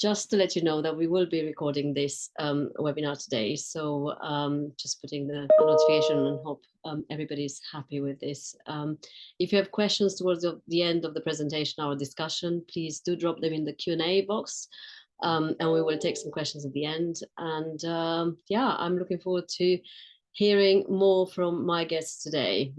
just to let you know that we will be recording this webinar today. So just putting the notification and hope everybody's happy with this. If you have questions towards the end of the presentation, our discussion, please do drop them in the Q&A box. And we will take some questions at the end. And yeah, I'm looking forward to hearing more from my guests today.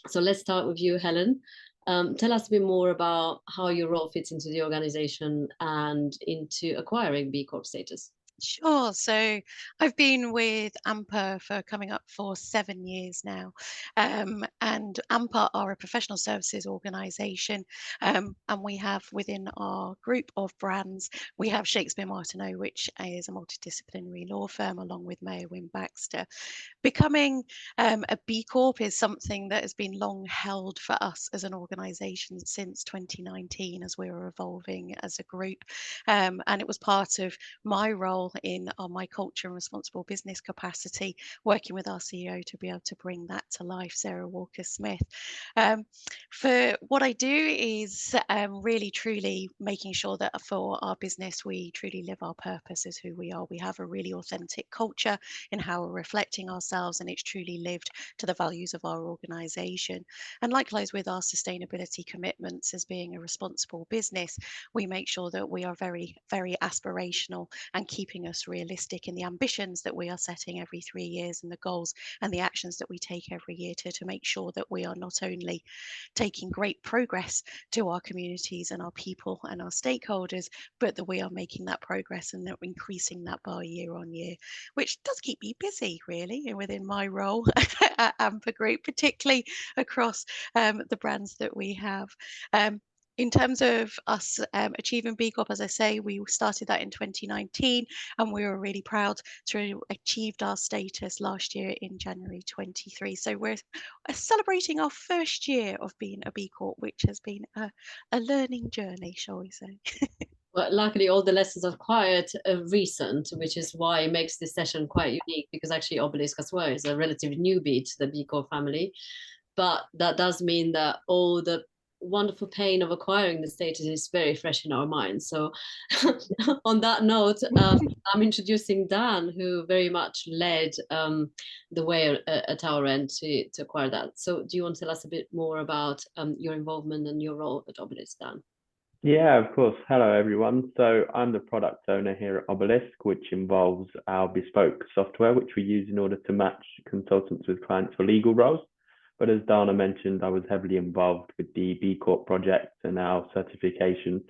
So let's start with you, Helen. Tell us a bit more about how your role fits into the organization and into acquiring B Corp status. Sure. So I've been with AMPA for coming up for 7 years now. And AMPA are a professional services organisation. And we have within our group of brands, we have Shakespeare Martineau, which is a multidisciplinary law firm, along with Mayor Wynne Baxter. Becoming a B Corp is something that has been long held for us as an organisation since 2019 as we were evolving as a group. And it was part of my role in my culture and responsible business capacity, working with our CEO to be able to bring that to life, Sarah Walker Smith. For what I do is really truly making sure that for our business, we truly live our purpose as who we are. We have a really authentic culture in how we're reflecting ourselves, and it's truly lived to the values of our organisation. And likewise with our sustainability commitments as being a responsible business, we make sure that we are very, very aspirational and keeping us realistic in the ambitions that we are setting every 3 years and the goals and the actions that we take every year to make sure that we are not only taking great progress to our communities and our people and our stakeholders, but that we are making that progress and that we're increasing that bar year on year, which does keep me busy really within my role at AMPA Group, particularly across the brands that we have. In terms of us achieving B Corp, as I say, we started that in 2019, and we were really proud to have achieved our status last year in January 23. So we're celebrating our first year of being a B Corp, which has been a learning journey, shall we say. Well, luckily, all the lessons are quite recent, which is why it makes this session quite unique, because actually Obelisk as well is a relatively newbie to the B Corp family. But that does mean that all the wonderful pain of acquiring the status is very fresh in our minds. So on that note, I'm introducing Dan, who very much led the way at our end to acquire that. So do you want to tell us a bit more about your involvement and your role at Obelisk, Dan? Yeah, of course. Hello, everyone. So I'm the product owner here at Obelisk, which involves our bespoke software, which we use in order to match consultants with clients for legal roles. But as Dana mentioned, I was heavily involved with the B Corp project and our certification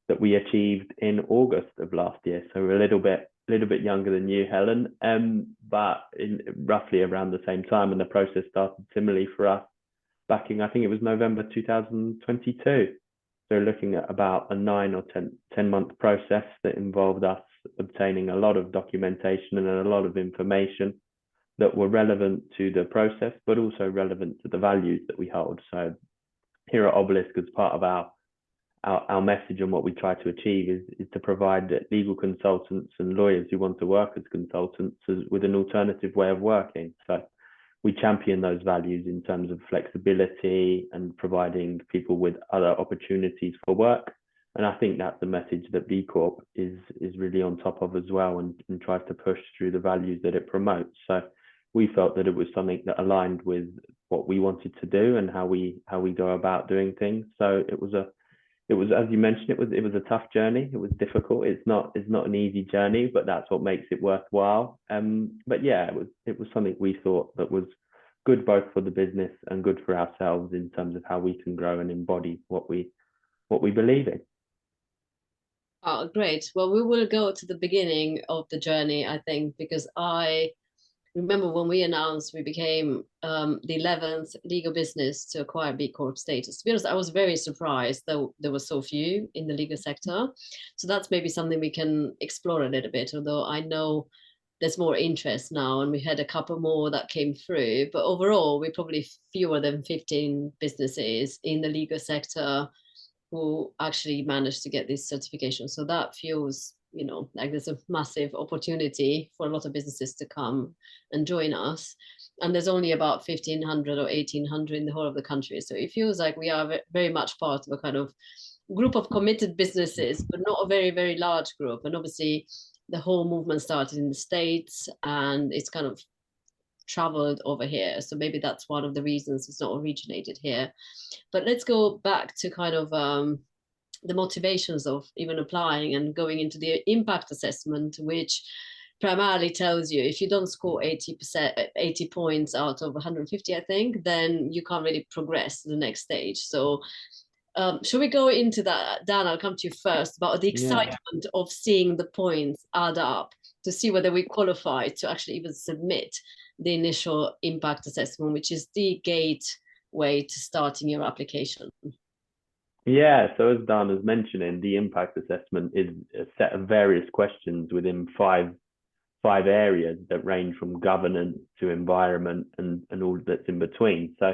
that we achieved in August of last year. So we're a little bit younger than you, Helen, but in roughly around the same time. And the process started similarly for us back in, I think it was November 2022. So looking at about a 9 or 10 month process that involved us obtaining a lot of documentation and a lot of information that were relevant to the process, but also relevant to the values that we hold. So here at Obelisk, as part of our message and what we try to achieve is to provide legal consultants and lawyers who want to work as consultants with an alternative way of working. So we champion those values in terms of flexibility and providing people with other opportunities for work. And I think that's the message that B Corp is really on top of as well, and tries to push through the values that it promotes. So we felt that it was something that aligned with what we wanted to do and how we go about doing things. So it was, as you mentioned, it was a tough journey. It was difficult. It's not an easy journey, but that's what makes it worthwhile. But yeah, it was something we thought that was good both for the business and good for ourselves in terms of how we can grow and embody what we believe in. Oh, great. Well, we will go to the beginning of the journey, I think, because I remember when we announced we became the 11th legal business to acquire B Corp status. To be honest, I was very surprised that there were so few in the legal sector. So that's maybe something we can explore a little bit, although I know there's more interest now, and we had a couple more that came through. But overall, we're probably fewer than 15 businesses in the legal sector who actually managed to get this certification. So that feels, like there's a massive opportunity for a lot of businesses to come and join us. And there's only about 1,500 or 1,800 in the whole of the country. So it feels like we are very much part of a kind of group of committed businesses, but not a very, very large group. And obviously, the whole movement started in the States, and it's kind of traveled over here. So maybe that's one of the reasons it's not originated here. But let's go back to kind of the motivations of even applying and going into the impact assessment, which primarily tells you if you don't score 80%, 80 points out of 150, I think, then you can't really progress to the next stage. So should we go into that? Dan, I'll come to you first about the excitement of seeing the points add up to see whether we qualify to actually even submit the initial impact assessment, which is the gateway to starting your application. Yeah, so as Dan was mentioning, the impact assessment is a set of various questions within five areas that range from governance to environment and all that's in between. So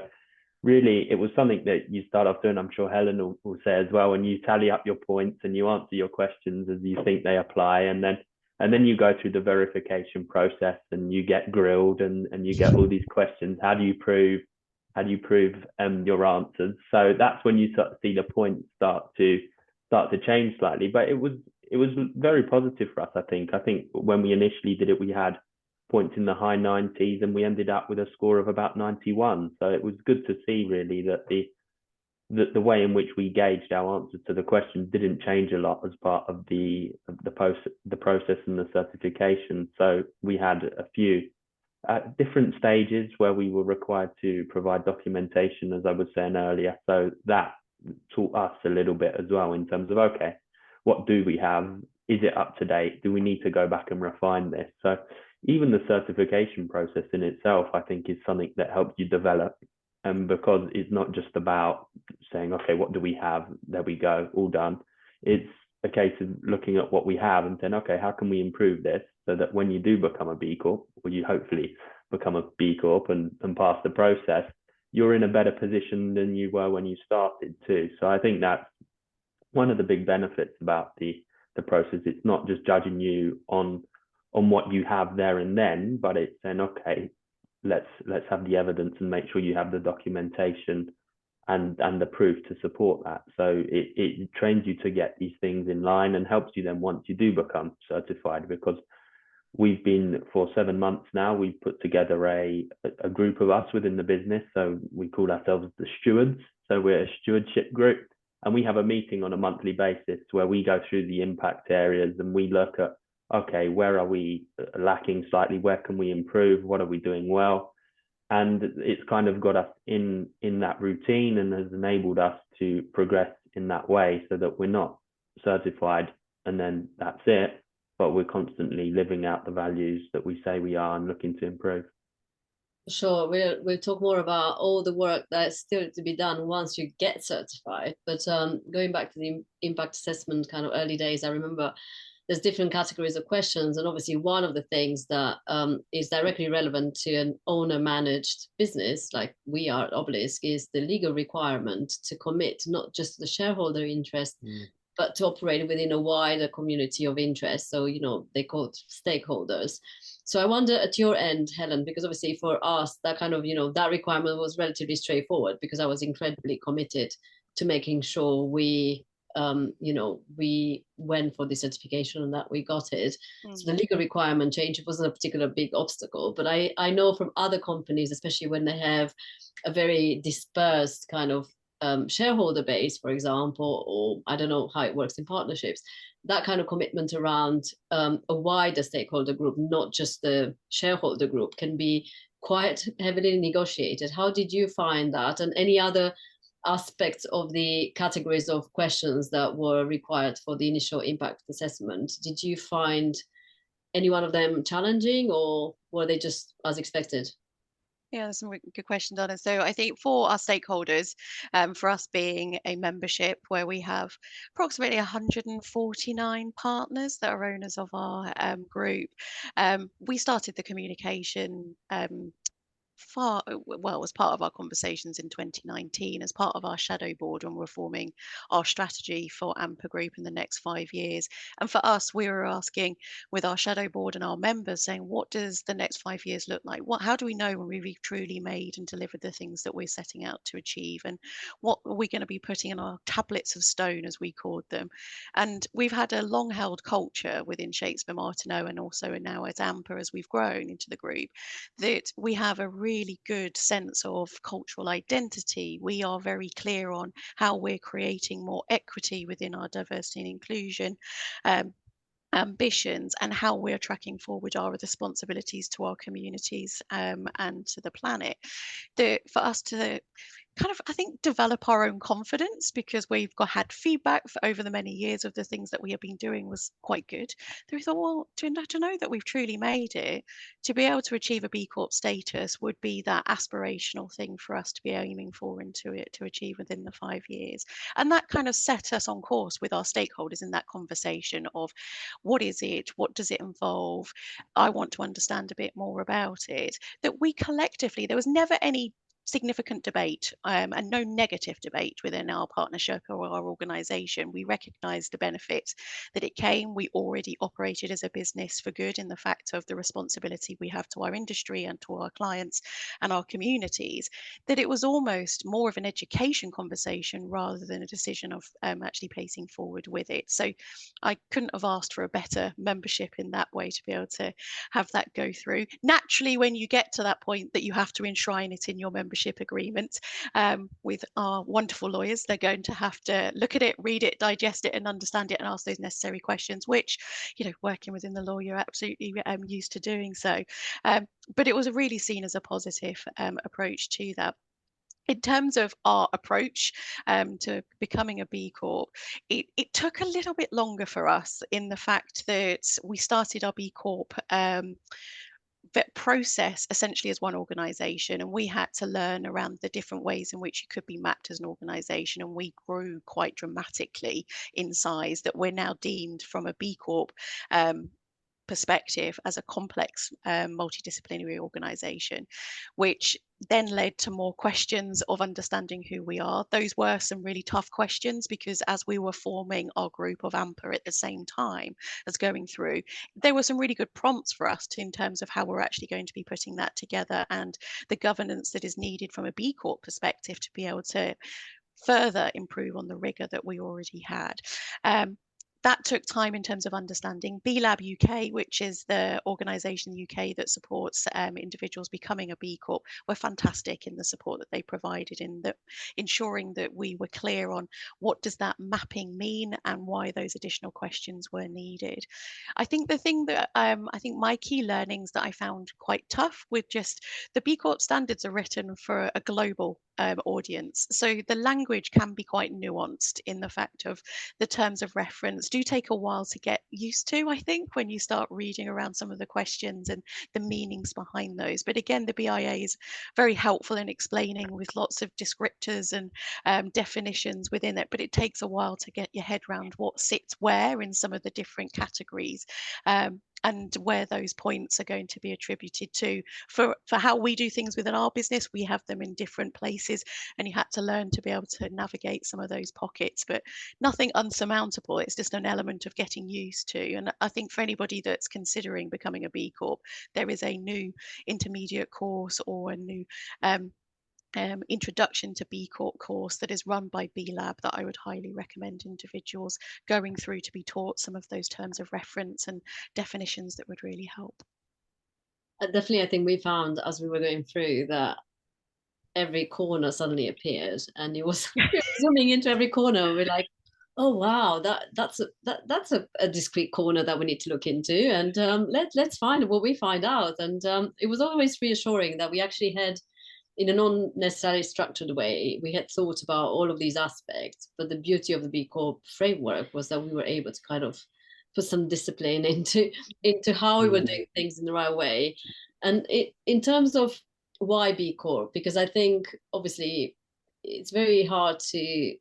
really, it was something that you start off doing. I'm sure Helen will say as well, and you tally up your points and you answer your questions as you think they apply, and then you go through the verification process and you get grilled and you get all these questions. How do you prove your answers? So that's when you start to see the points start to change slightly. But it was very positive for us. I think when we initially did it, we had points in the high 90s and we ended up with a score of about 91. So it was good to see really that the way in which we gauged our answers to the questions didn't change a lot as part of the process and the certification. So we had a few different stages where we were required to provide documentation, as I was saying earlier. So that taught us a little bit as well in terms of, okay, what do we have? Is it up to date? Do we need to go back and refine this? So even the certification process in itself, I think, is something that helps you develop. Because it's not just about saying, okay, what do we have? There we go, all done. It's a case of looking at what we have and saying, okay, how can we improve this so that when you do become a B Corp, or you hopefully become a B Corp and pass the process, you're in a better position than you were when you started too. So I think that's one of the big benefits about the process. It's not just judging you on what you have there and then, but it's saying, okay, let's have the evidence and make sure you have the documentation and the proof to support that. So it trains you to get these things in line and helps you then once you do become certified, because we've been for 7 months now, we've put together a group of us within the business. So we call ourselves the stewards. So we're a stewardship group, and we have a meeting on a monthly basis where we go through the impact areas and we look at, okay, where are we lacking slightly? Where can we improve? What are we doing well? And it's kind of got us in that routine and has enabled us to progress in that way, so that we're not certified and then that's it, but we're constantly living out the values that we say we are and looking to improve. Sure, we'll talk more about all the work that's still to be done once you get certified. But going back to the impact assessment kind of early days, I remember there's different categories of questions, and obviously one of the things that is directly relevant to an owner-managed business like we are at Obelisk is the legal requirement to commit not just the shareholder interest, but to operate within a wider community of interest. So, they call it stakeholders. So I wonder at your end, Helen, because obviously for us, that kind of, that requirement was relatively straightforward because I was incredibly committed to making sure we went for the certification and that we got it. So the legal requirement change wasn't a particular big obstacle, but I know from other companies, especially when they have a very dispersed kind of shareholder base, for example, or I don't know how it works in partnerships, that kind of commitment around a wider stakeholder group, not just the shareholder group, can be quite heavily negotiated. How did you find that, and any other aspects of the categories of questions that were required for the initial impact assessment? Did you find any one of them challenging, or were they just as expected? Yeah, that's a good question, Donna. So I think for our stakeholders, for us being a membership where we have approximately 149 partners that are owners of our group, we started the communication as part of our conversations in 2019, as part of our shadow board when we're forming our strategy for AMPA Group in the next 5 years. And for us, we were asking with our shadow board and our members, saying, what does the next 5 years look like? How do we know when we've truly made and delivered the things that we're setting out to achieve? And what are we going to be putting in our tablets of stone, as we called them? And we've had a long held culture within Shakespeare Martineau, and also now as AMPA, as we've grown into the group, that we have a really good sense of cultural identity. We are very clear on how we're creating more equity within our diversity and inclusion ambitions, and how we're tracking forward our responsibilities to our communities and to the planet. For us to kind of, I think, develop our own confidence, because we've had feedback for over the many years of the things that we have been doing was quite good. So we thought, well, to know that we've truly made it, to be able to achieve a B Corp status would be that aspirational thing for us to be aiming for and to achieve within the 5 years. And that kind of set us on course with our stakeholders in that conversation of, what is it? What does it involve? I want to understand a bit more about it. That we collectively, there was never any significant debate and no negative debate within our partnership or our organisation. We recognised the benefits that it came. We already operated as a business for good in the fact of the responsibility we have to our industry and to our clients and our communities, that it was almost more of an education conversation rather than a decision of actually pacing forward with it. So I couldn't have asked for a better membership in that way, to be able to have that go through. Naturally, when you get to that point that you have to enshrine it in your membership agreement with our wonderful lawyers, they're going to have to look at it, read it, digest it and understand it, and ask those necessary questions, which, working within the law, you're absolutely used to doing so. But it was really seen as a positive approach to that. In terms of our approach to becoming a B Corp, it took a little bit longer for us, in the fact that we started our B Corp process essentially as one organization, and we had to learn around the different ways in which you could be mapped as an organization, and we grew quite dramatically in size, that we're now deemed from a B Corp perspective as a complex multidisciplinary organization, which then led to more questions of understanding who we are. Those were some really tough questions, because as we were forming our group of AMPA at the same time as going through, there were some really good prompts for us in terms of how we're actually going to be putting that together, and the governance that is needed from a B Corp perspective to be able to further improve on the rigor that we already had. That took time in terms of understanding. B-Lab UK, which is the organisation in the UK that supports individuals becoming a B Corp, were fantastic in the support that they provided, in that ensuring that we were clear on what does that mapping mean and why those additional questions were needed. I think the thing that I think my key learnings that I found quite tough with just the B Corp standards are written for a global audience. So the language can be quite nuanced, in the fact of the terms of reference do take a while to get used to, I think, when you start reading around some of the questions and the meanings behind those. But again, the BIA is very helpful in explaining with lots of descriptors and definitions within it, but it takes a while to get your head around what sits where in some of the different categories. And where those points are going to be attributed to. For how we do things within our business, we have them in different places, and you had to learn to be able to navigate some of those pockets, but nothing unsurmountable. It's just an element of getting used to. And I think for anybody that's considering becoming a B Corp, there is a new intermediate course or a new introduction to B Corp course that is run by B-Lab that I would highly recommend individuals going through, to be taught some of those terms of reference and definitions that would really help. Definitely, I think we found as we were going through that every corner suddenly appeared, and it was zooming into every corner. We're like, oh wow, that's a discrete corner that we need to look into, and let's find what we find out. And it was always reassuring that we actually had, in a non-necessarily structured way, we had thought about all of these aspects, but the beauty of the B Corp framework was that we were able to kind of put some discipline into how we were doing things in the right way. And in terms of why B Corp, because I think obviously it's very hard to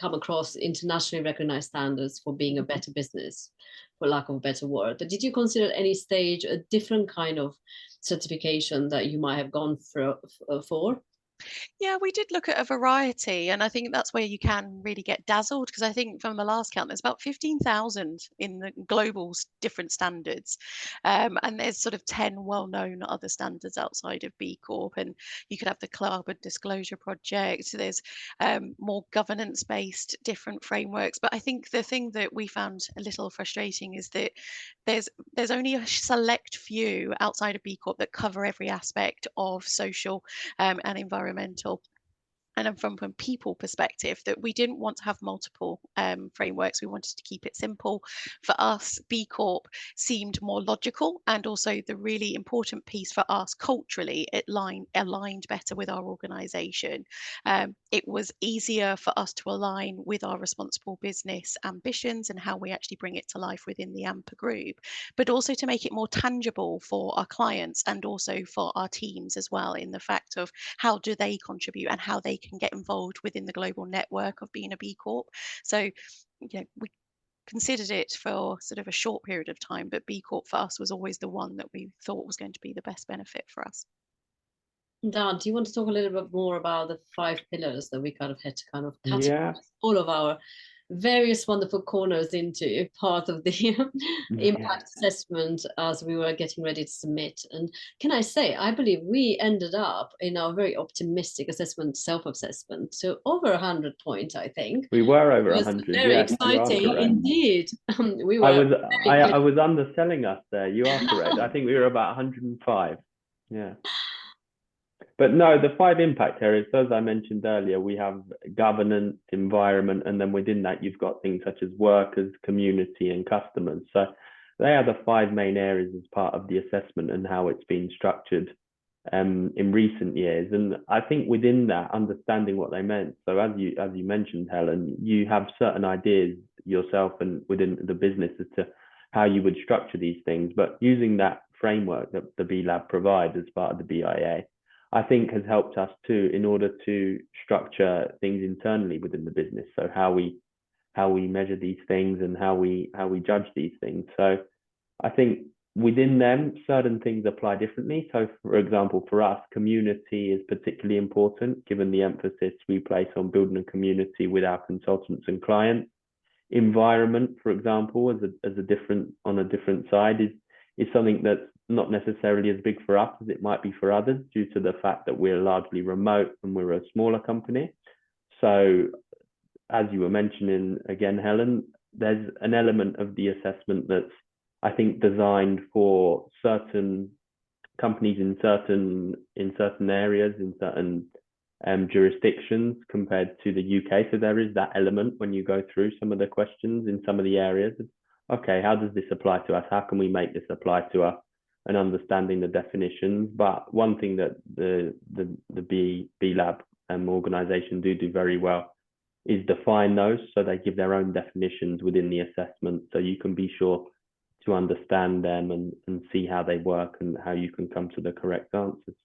come across internationally recognized standards for being a better business, for lack of a better word. But did you consider at any stage a different kind of certification that you might have gone for? Yeah, we did look at a variety, and I think that's where you can really get dazzled, because I think from the last count, there's about 15,000 in the global different standards, and there's sort of 10 well-known other standards outside of B Corp, and you could have the Carbon Disclosure Project. So there's more governance-based different frameworks, but I think the thing that we found a little frustrating is that there's only a select few outside of B Corp that cover every aspect of social and environmental. And then from a people perspective, that we didn't want to have multiple frameworks. We wanted to keep it simple. For us, B Corp seemed more logical, and also the really important piece for us culturally, it aligned better with our organization. It was easier for us to align with our responsible business ambitions and how we actually bring it to life within the AMPA group, but also to make it more tangible for our clients and also for our teams as well, in the fact of how do they contribute and how they can get involved within the global network of being a B Corp. So, we considered it for sort of a short period of time, but B Corp for us was always the one that we thought was going to be the best benefit for us. Dan, do you want to talk a little bit more about the 5 pillars that we kind of had to kind of categorize all of our various wonderful corners into part of the impact assessment as we were getting ready to submit? And can I say, I believe we ended up in our very optimistic assessment, self-assessment, so over 100 points, I think. We were over 100. Very exciting indeed. We were. I was underselling us there. You are correct. I think we were about 105. Yeah. But no, the 5 impact areas, as I mentioned earlier, we have governance, environment, and then within that, you've got things such as workers, community, and customers. So they are the 5 main areas as part of the assessment and how it's been structured in recent years. And I think within that, understanding what they meant. So as you mentioned, Helen, you have certain ideas yourself and within the business as to how you would structure these things. But using that framework that the B Lab provides as part of the BIA, I think has helped us too in order to structure things internally within the business. So how we measure these things and how we judge these things. So I think within them, certain things apply differently. So for example, for us, community is particularly important given the emphasis we place on building a community with our consultants and clients. Environment, for example, as a different side is something that's not necessarily as big for us as it might be for others due to the fact that we're largely remote and we're a smaller company. So as you were mentioning again, Helen, there's an element of the assessment that's, I think, designed for certain companies in certain areas, in certain jurisdictions compared to the UK. So there is that element when you go through some of the questions in some of the areas. Okay, how does this apply to us? How can we make this apply to us? And understanding the definitions. But one thing that the B Lab organization do very well is define those. So they give their own definitions within the assessment. So you can be sure to understand them and see how they work and how you can come to the correct answers.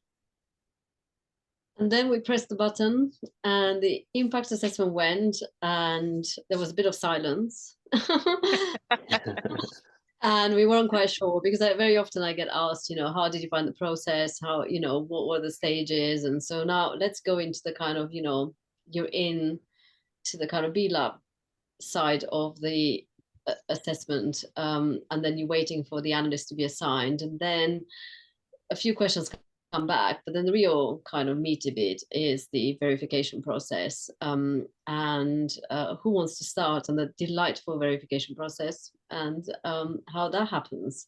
And then we pressed the button and the impact assessment went and there was a bit of silence. And we weren't quite sure because very often I get asked, how did you find the process? How, what were the stages? And so now let's go into the kind of, you're in to the kind of B Lab side of the assessment, and then you're waiting for the analyst to be assigned. And then a few questions come back, but then the real kind of meaty bit is the verification process. And who wants to start on the delightful verification process and how that happens?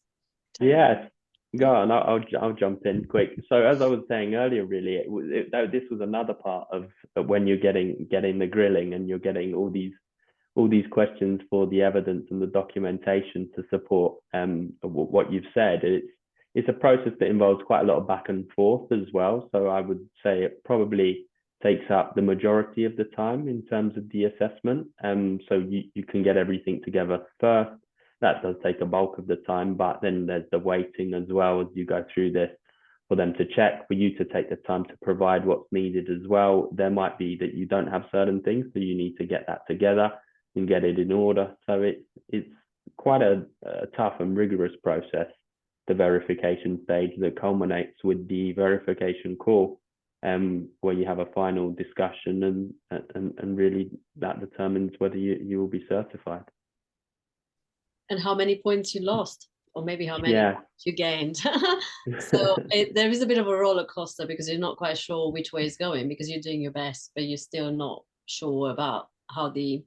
Yes, go on. I'll jump in quick. So as I was saying earlier, really, this was another part of when you're getting the grilling and you're getting all these questions for the evidence and the documentation to support what you've said. It's a process that involves quite a lot of back and forth as well. So I would say it probably takes up the majority of the time in terms of the assessment. So you can get everything together first. That does take a bulk of the time, but then there's the waiting as well as you go through this. for them to check, for you to take the time to provide what's needed as well. There might be that you don't have certain things, so you need to get that together and get it in order. So it's quite a tough and rigorous process, the verification stage, that culminates with the verification call, where you have a final discussion, and really that determines whether you will be certified. And how many points you lost, or maybe how many Yeah. you gained. So there is a bit of a roller coaster, because you're not quite sure which way it's going, because you're doing your best, but you're still not sure about how the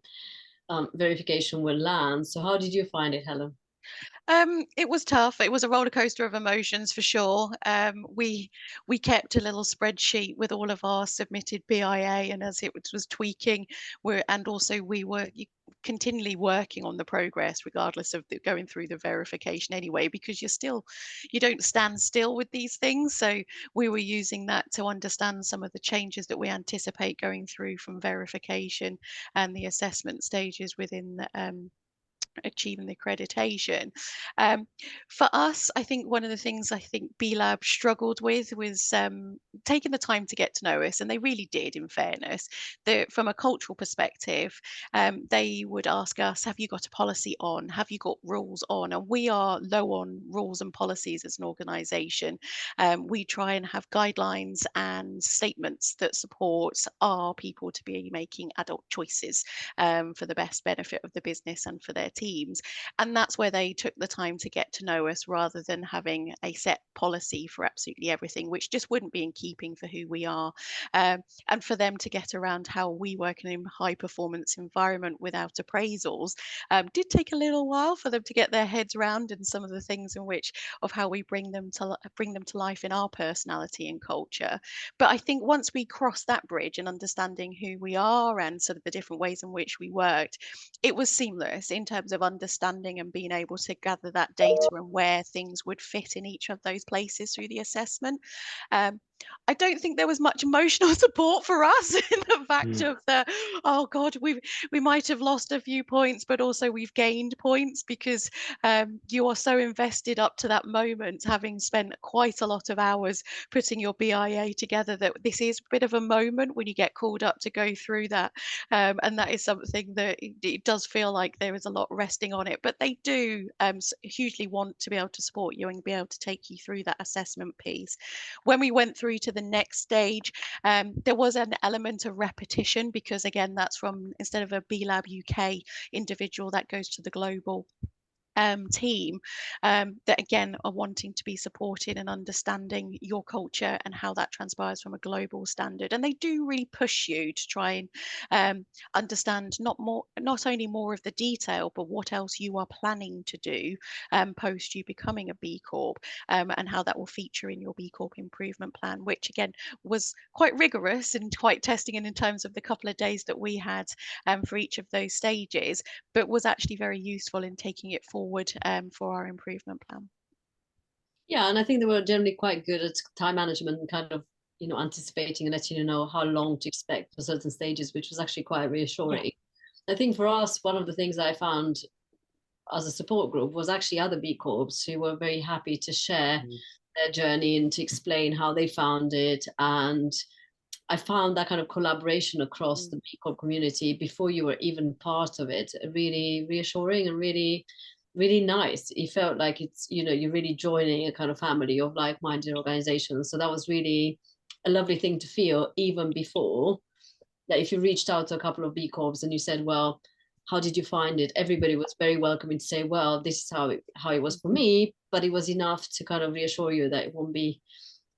verification will land. So how did you find it, Helen? It was tough. It was a roller coaster of emotions for sure. We kept a little spreadsheet with all of our submitted BIA, and as it was tweaking, we were continually working on the progress, regardless of going through the verification anyway, because you don't stand still with these things. So we were using that to understand some of the changes that we anticipate going through from verification and the assessment stages within the, achieving the accreditation. For us, I think one of the things I think B-Lab struggled with was taking the time to get to know us, and they really did, in fairness. From a cultural perspective, they would ask us, have you got a policy on? Have you got rules on? And we are low on rules and policies as an organisation. We try and have guidelines and statements that support our people to be making adult choices for the best benefit of the business and for their teams. And that's where they took the time to get to know us, rather than having a set policy for absolutely everything, which just wouldn't be in keeping for who we are. And for them to get around how we work in a high performance environment without appraisals did take a little while for them to get their heads around, and some of the things of how we bring them to life in our personality and culture. But I think once we crossed that bridge and understanding who we are and sort of the different ways in which we worked, it was seamless in terms of understanding and being able to gather that data and where things would fit in each of those places through the assessment. I don't think there was much emotional support for us in the fact of oh God, we might have lost a few points, but also we've gained points, because you are so invested up to that moment, having spent quite a lot of hours putting your BIA together, that this is a bit of a moment when you get called up to go through that. And that is something that it does feel like there is a lot resting on it, but they do hugely want to be able to support you and be able to take you through that assessment piece. When we went through to the next stage, there was an element of repetition, because again, that's from, instead of a B-Lab UK individual, that goes to the global team that again are wanting to be supported and understanding your culture and how that transpires from a global standard. And they do really push you to try and understand not only more of the detail, but what else you are planning to do post you becoming a B Corp, and how that will feature in your B Corp improvement plan, which again was quite rigorous and quite testing in terms of the couple of days that we had for each of those stages, but was actually very useful in taking it forward for our improvement plan. Yeah, and I think they were generally quite good at time management and kind of, anticipating and letting you know how long to expect for certain stages, which was actually quite reassuring. Yeah. I think for us, one of the things I found as a support group was actually other B Corps who were very happy to share their journey and to explain how they found it. And I found that kind of collaboration across the B Corp community before you were even part of it really reassuring and really, really nice. It felt like it's, you're really joining a kind of family of like-minded organizations. So that was really a lovely thing to feel, even before that. If you reached out to a couple of B Corps and you said, well, how did you find it? Everybody was very welcoming to say, well, this is how it was for me, but it was enough to kind of reassure you that it won't be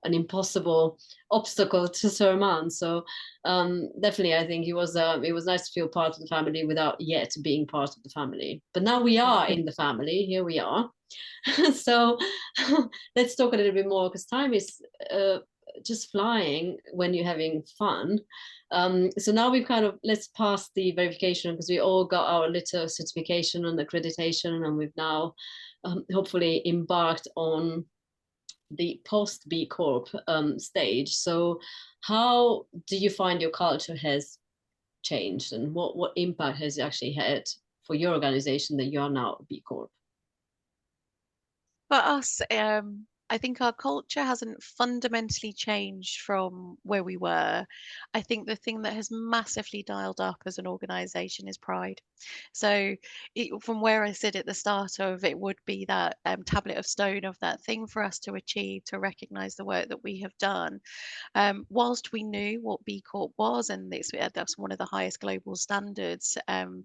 an impossible obstacle to surmount. So definitely, I think it was nice to feel part of the family without yet being part of the family. But now we are in the family. Here we are. So let's talk a little bit more, because time is just flying when you're having fun. So now we've let's pass the verification, because we all got our little certification and accreditation, and we've now hopefully embarked on the post B Corp stage. So how do you find your culture has changed, and what impact has it actually had for your organization that you are now B Corp? For us, I think our culture hasn't fundamentally changed from where we were. I think the thing that has massively dialed up as an organization is pride. So from where I sit at the start of it would be that tablet of stone of that thing for us to achieve, to recognize the work that we have done. Whilst we knew what B Corp was, and that's one of the highest global standards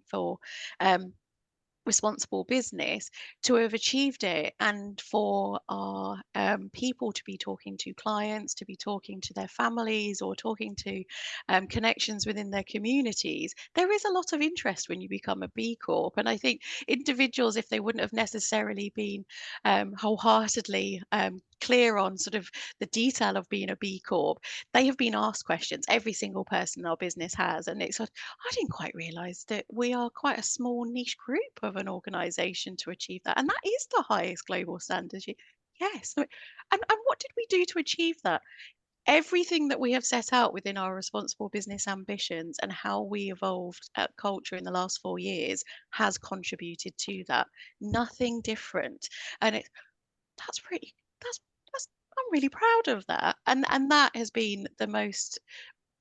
for responsible business, to have achieved it, and for our people to be talking to clients, to be talking to their families, or talking to connections within their communities, there is a lot of interest when you become a B Corp. And I think individuals, if they wouldn't have necessarily been wholeheartedly clear on sort of the detail of being a B Corp, they have been asked questions. Every single person in our business has, and it's sort of, I didn't quite realize that we are quite a small niche group of an organization to achieve that. And that is the highest global standard. Yes. And what did we do to achieve that? Everything that we have set out within our responsible business ambitions and how we evolved at culture in the last 4 years has contributed to that. Nothing different. And that's pretty, that's, I'm really proud of that. And that has been the most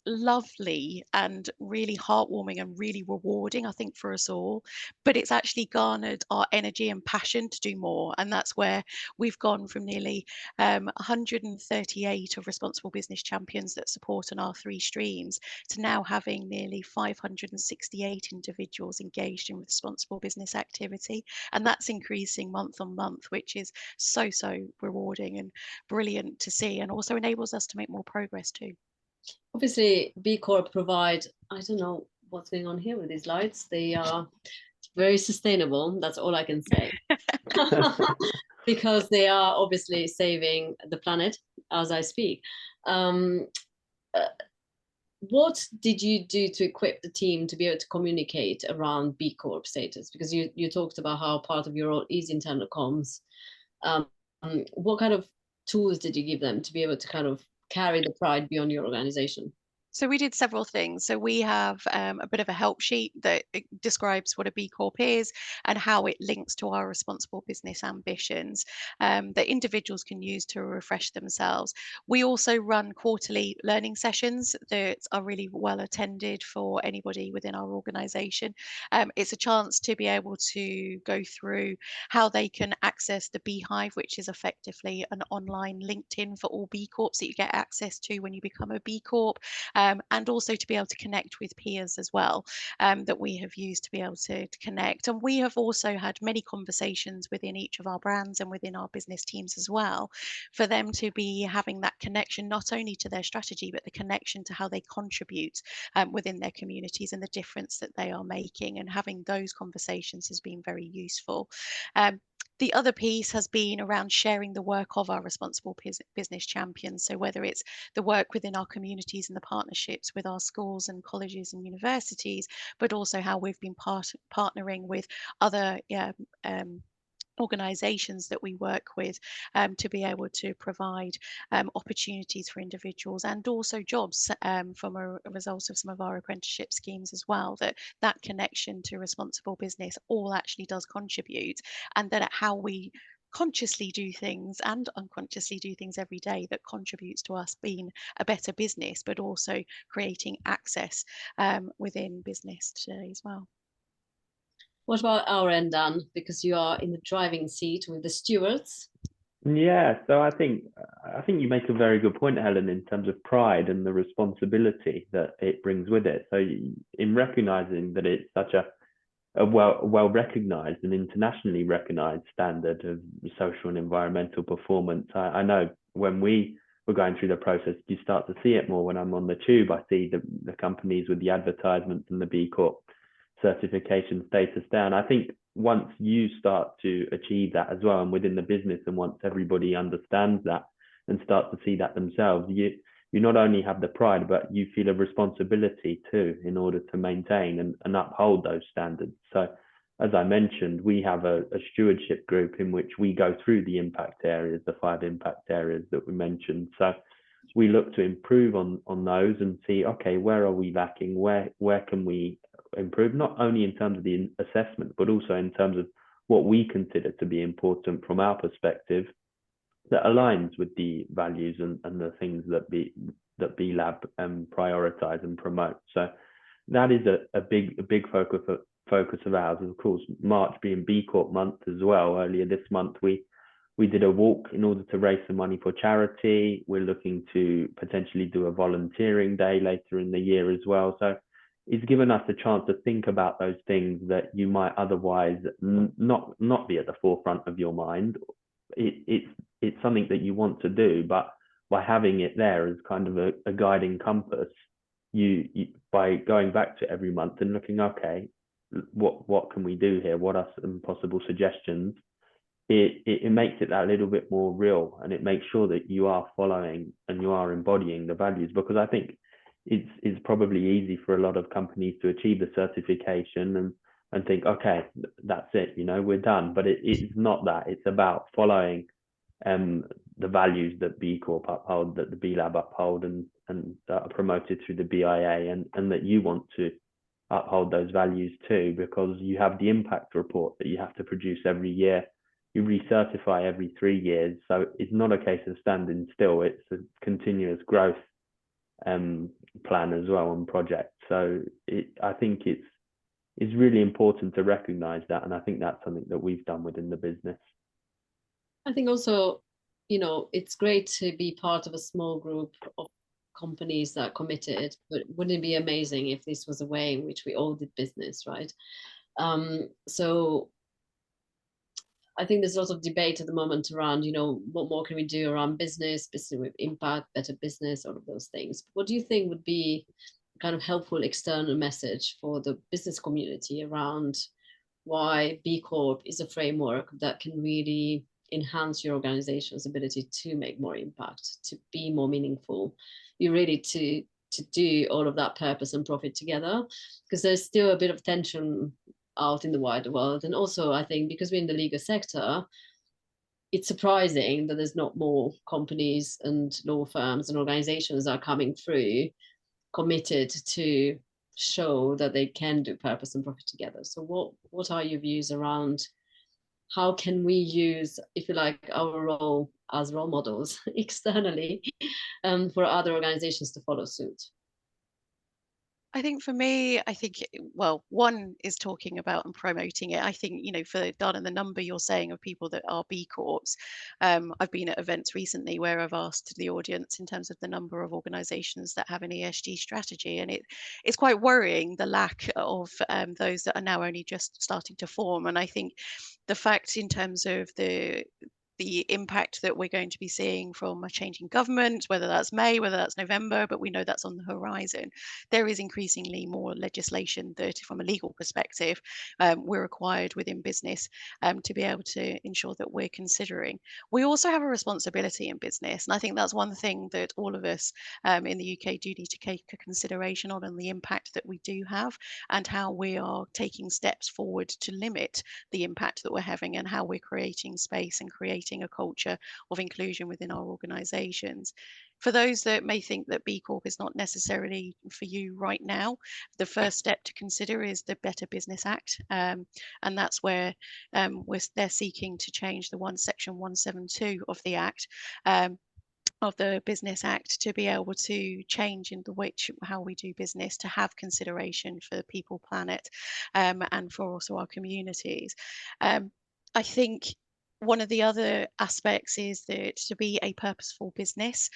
lovely and really heartwarming and really rewarding, I think, for us all. But it's actually garnered our energy and passion to do more. And that's where we've gone from nearly 138 of responsible business champions that support on our 3 streams to now having nearly 568 individuals engaged in responsible business activity. And that's increasing month on month, which is so rewarding and brilliant to see, and also enables us to make more progress too. Obviously, B Corp provide, I don't know what's going on here with these lights. They are very sustainable. That's all I can say. Because they are obviously saving the planet as I speak. What did you do to equip the team to be able to communicate around B Corp status? Because you talked about how part of your role is internal comms. What kind of tools did you give them to be able to kind of carry the pride beyond your organization? So we did several things. So we have a bit of a help sheet that describes what a B Corp is and how it links to our responsible business ambitions that individuals can use to refresh themselves. We also run quarterly learning sessions that are really well attended for anybody within our organization. It's a chance to be able to go through how they can access the Beehive, which is effectively an online LinkedIn for all B Corps that you get access to when you become a B Corp. And also to be able to connect with peers as well, that we have used to be able to connect. And we have also had many conversations within each of our brands and within our business teams as well, for them to be having that connection not only to their strategy, but the connection to how they contribute within their communities and the difference that they are making. And having those conversations has been very useful. The other piece has been around sharing the work of our responsible business champions. So whether it's the work within our communities and the partnerships with our schools and colleges and universities, but also how we've been partnering with other organizations that we work with to be able to provide opportunities for individuals and also jobs from a result of some of our apprenticeship schemes as well, that connection to responsible business all actually does contribute, and then at how we consciously do things and unconsciously do things every day that contributes to us being a better business, but also creating access within business today as well. What about our end, Dan? Because you are in the driving seat with the stewards. Yeah, so I think you make a very good point, Helen, in terms of pride and the responsibility that it brings with it. So in recognizing that it's such a well recognized and internationally recognized standard of social and environmental performance, I know when we were going through the process, you start to see it more when I'm on the tube. I see the companies with the advertisements and the B Corp certification status down. I think once you start to achieve that as well, and within the business, and once everybody understands that and start to see that themselves, you not only have the pride, but you feel a responsibility too in order to maintain and uphold those standards. So as I mentioned, we have a stewardship group in which we go through the impact areas, the 5 impact areas that we mentioned. So we look to improve on those and see, okay, where are we lacking? Where can we improve, not only in terms of the assessment, but also in terms of what we consider to be important from our perspective that aligns with the values and the things that B Lab prioritize and promote. So that is a big focus of ours. Of course, March being B Corp month as well. Earlier this month, we did a walk in order to raise some money for charity. We're looking to potentially do a volunteering day later in the year as well. So it's given us a chance to think about those things that you might otherwise not be at the forefront of your mind. It's something that you want to do, but by having it there as kind of a guiding compass, you by going back to every month and looking, okay, what can we do here? What are some possible suggestions? It makes it that little bit more real, and it makes sure that you are following and you are embodying the values, because I think it's probably easy for a lot of companies to achieve the certification and think, okay, that's it, we're done. But it's not that. It's about following the values that B Corp uphold, that the B Lab uphold, and that are promoted through the BIA, and that you want to uphold those values too, because you have the impact report that you have to produce every year. You recertify every 3 years. So it's not a case of standing still. It's a continuous growth plan as well and project. So I think it's really important to recognize that. And I think that's something that we've done within the business. I think also, it's great to be part of a small group of companies that are committed, but wouldn't it be amazing if this was a way in which we all did business, right? So I think there's a lot of debate at the moment around, what more can we do around business with impact, better business, all of those things. What do you think would be a kind of helpful external message for the business community around why B Corp is a framework that can really enhance your organization's ability to make more impact, to be more meaningful, you really to do all of that purpose and profit together? Because there's still a bit of tension out in the wider world. And also, I think because we're in the legal sector, it's surprising that there's not more companies and law firms and organizations that are coming through committed to show that they can do purpose and profit together. So what are your views around how can we use, if you like, our role as role models externally for other organizations to follow suit? I think for me, well, one is talking about and promoting it. I think, for Dana, the number you're saying of people that are B Corps, I've been at events recently where I've asked the audience in terms of the number of organizations that have an ESG strategy. And it's quite worrying, the lack of those that are now only just starting to form. And I think the fact in terms of the impact that we're going to be seeing from a changing government, whether that's May, whether that's November, but we know that's on the horizon. There is increasingly more legislation that, from a legal perspective, we're required within business to be able to ensure that we're considering. We also have a responsibility in business, and I think that's one thing that all of us in the UK do need to take a consideration on, and the impact that we do have, and how we are taking steps forward to limit the impact that we're having, and how we're creating space and creating a culture of inclusion within our organizations. For those that may think that B Corp is not necessarily for you right now, the first step to consider is the Better Business Act. And that's where they're seeking to change the Section 172 of the Act. Of the Business Act, to be able to change in how we do business, to have consideration for people, planet, and for also our communities. I think one of the other aspects is that to be a purposeful business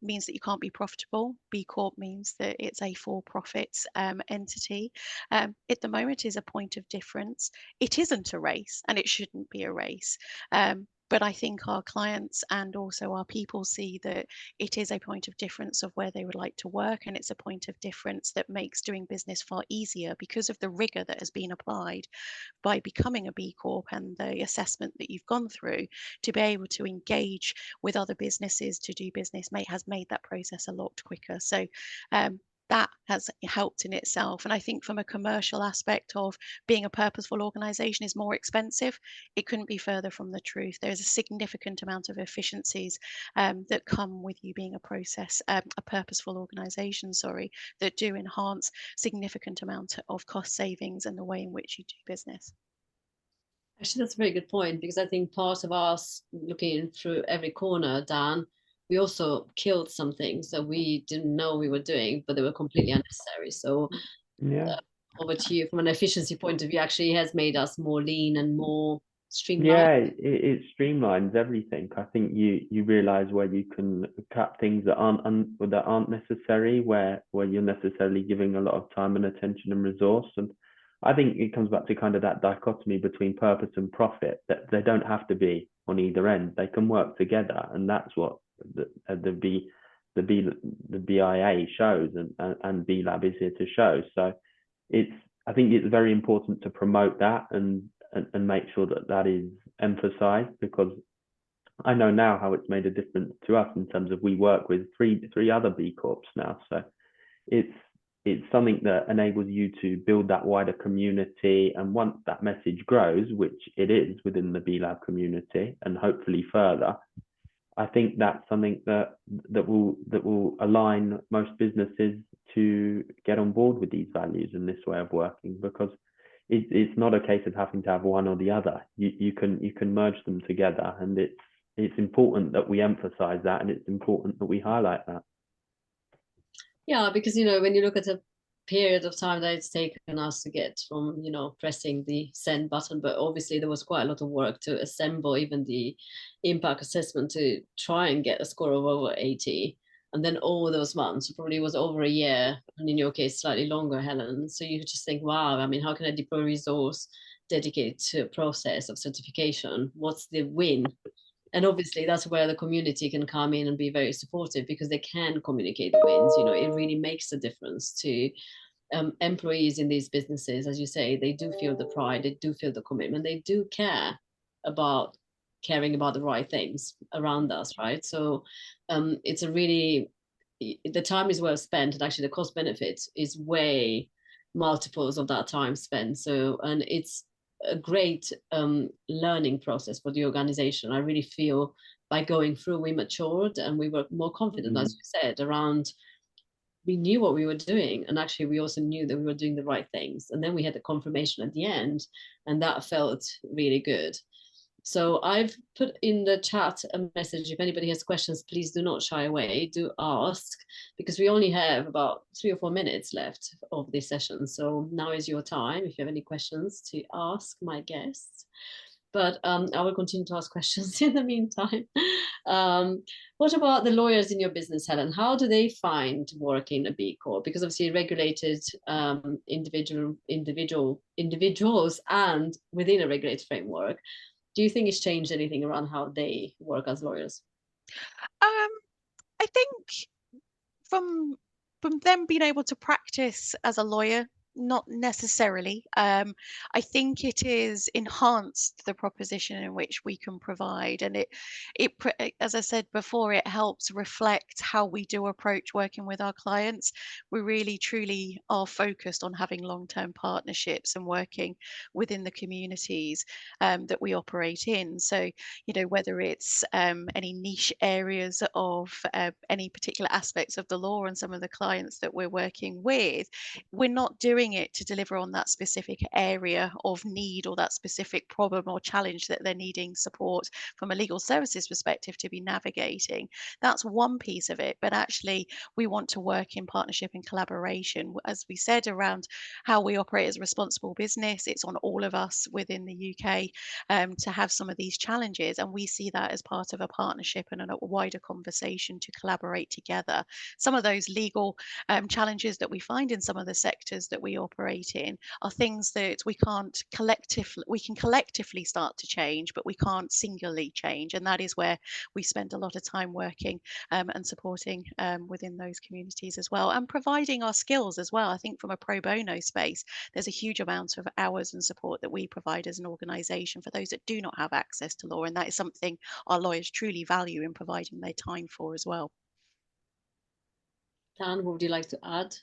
means that you can't be profitable. B Corp means that it's a for-profit entity. At the moment is a point of difference. It isn't a race, and it shouldn't be a race. But I think our clients and also our people see that it is a point of difference of where they would like to work, and it's a point of difference that makes doing business far easier because of the rigor that has been applied by becoming a B Corp and the assessment that you've gone through to be able to engage with other businesses to do business has made that process a lot quicker. So that has helped in itself. And I think from a commercial aspect of being a purposeful organization is more expensive, it couldn't be further from the truth. There's a significant amount of efficiencies that come with you being a purposeful organization, that do enhance significant amount of cost savings and the way in which you do business. Actually, that's a very good point, because I think part of us looking through every corner, Dan, we also killed some things that we didn't know we were doing, but they were completely unnecessary. So Yeah. over to you, from an efficiency point of view, actually has made us more lean and more streamlined. Yeah, it streamlines everything. I think you realize where you can cut things that aren't necessary, where you're necessarily giving a lot of time and attention and resource. And I think it comes back to kind of that dichotomy between purpose and profit, that they don't have to be on either end. They can work together, and that's what the BIA shows, and B Lab is here to show. So it's I think it's very important to promote that and make sure that that is emphasized, because I know now how it's made a difference to us in terms of we work with three other B Corps now. So it's something that enables you to build that wider community. And once that message grows, which it is within the B Lab community, and hopefully further, I think that's something that will align most businesses to get on board with these values and this way of working, because it's not a case of having to have one or the other. You can merge them together, and it's important that we emphasize that, and it's important that we highlight that. Yeah, because when you look at a period of time that it's taken us to get from pressing the send button, but obviously there was quite a lot of work to assemble even the impact assessment to try and get a score of over 80, and then all those months, probably was over a year, and in your case slightly longer, Helen. So you just think, wow, I mean, how can I deploy resource dedicated to a process of certification? What's the win? And obviously that's where the community can come in and be very supportive, because they can communicate the wins. It really makes a difference to employees in these businesses. As you say, they do feel the pride, they do feel the commitment, they do care about caring about the right things around us, right? So it's a really, the time is well spent, and actually the cost benefit is way multiples of that time spent. So, and it's a great learning process for the organization. I really feel by going through, we matured and we were more confident, as you said, around, we knew what we were doing, and actually we also knew that we were doing the right things. And then we had the confirmation at the end, and that felt really good. So I've put in the chat a message. If anybody has questions, please do not shy away, do ask, because we only have about 3 or 4 minutes left of this session. So now is your time, if you have any questions, to ask my guests. But I will continue to ask questions in the meantime. What about the lawyers in your business, Helen? How do they find working a B Corp? Because obviously regulated individuals and within a regulated framework. Do you think it's changed anything around how they work as lawyers? I think from them being able to practice as a lawyer, not necessarily. I think it is enhanced the proposition in which we can provide, and as I said before, it helps reflect how we do approach working with our clients. We really truly are focused on having long-term partnerships and working within the communities that we operate in. So, whether it's any niche areas of any particular aspects of the law and some of the clients that we're working with, we're not doing it to deliver on that specific area of need or that specific problem or challenge that they're needing support from a legal services perspective to be navigating. That's one piece of it, but actually we want to work in partnership and collaboration. As we said, around how we operate as a responsible business, it's on all of us within the UK to have some of these challenges, and we see that as part of a partnership and a wider conversation to collaborate together. Some of those legal challenges that we find in some of the sectors that we operate in are things that we can collectively start to change, but we can't singularly change, and that is where we spend a lot of time working and supporting within those communities as well, and providing our skills as well. I think from a pro bono space, there's a huge amount of hours and support that we provide as an organisation for those that do not have access to law, and that is something our lawyers truly value in providing their time for as well. Dan, what would you like to add?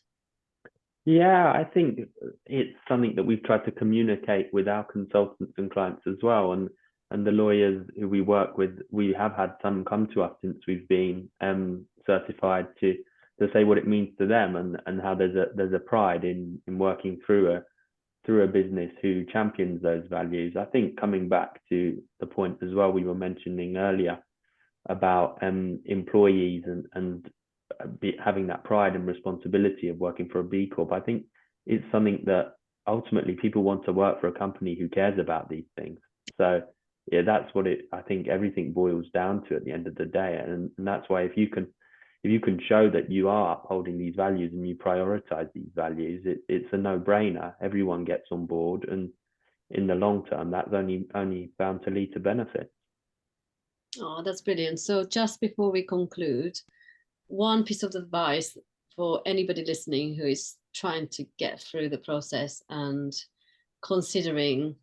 Yeah, I think it's something that we've tried to communicate with our consultants and clients as well. And the lawyers who we work with, we have had some come to us since we've been certified to say what it means to them, and how there's a pride in working through through a business who champions those values. I think coming back to the point as well we were mentioning earlier about employees and having that pride and responsibility of working for a B Corp, I think it's something that ultimately people want to work for a company who cares about these things. So yeah, that's what I think everything boils down to at the end of the day. And that's why if you can show that you are upholding these values and you prioritize these values, it's a no-brainer. Everyone gets on board, and in the long term, that's only bound to lead to benefit. Oh, that's brilliant. So just before we conclude, one piece of advice for anybody listening who is trying to get through the process and considering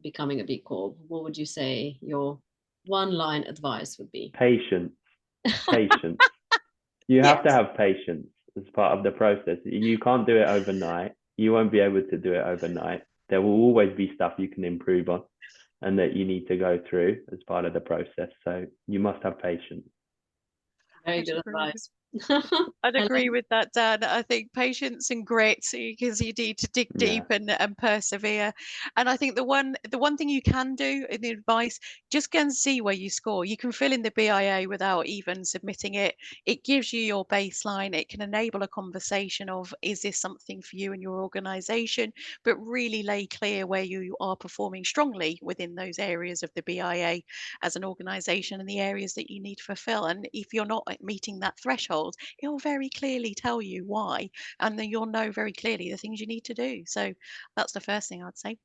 becoming a B Corp, what would you say your one-line advice would be? Patience. Patience. You have to have patience as part of the process. You can't do it overnight. You won't be able to do it overnight. There will always be stuff you can improve on and that you need to go through as part of the process. So you must have patience. Very good advice. I'd agree with that, Dan. I think patience and grit, because you need to dig deep and persevere. And I think the one thing you can do in the advice, just go and see where you score. You can fill in the BIA without even submitting it. It gives you your baseline. It can enable a conversation of, is this something for you and your organization? But really lay clear where you are performing strongly within those areas of the BIA as an organization and the areas that you need to fulfill. And if you're not meeting that threshold, it will very clearly tell you why, and then you'll know very clearly the things you need to do. So that's the first thing I'd say.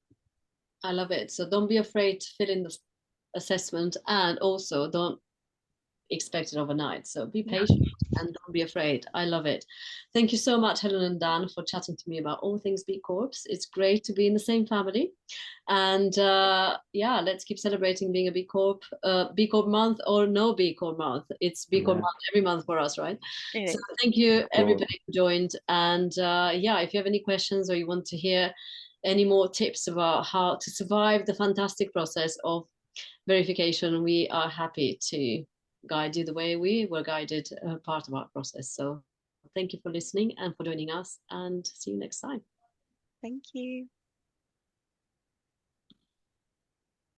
I love it. So don't be afraid to fill in the assessment, and also don't expect it overnight. So be patient and don't be afraid. I love it. Thank you so much, Helen and Dan, for chatting to me about all things B Corps. It's great to be in the same family. And yeah, let's keep celebrating being a B Corp. B Corp month or no B Corp month. It's B Corp month every month for us, right? So thank you everybody who joined. And yeah, if you have any questions or you want to hear any more tips about how to survive the fantastic process of verification, we are happy to guide you the way we were guided part of our process. So thank you for listening and for joining us, and see you next time. Thank you.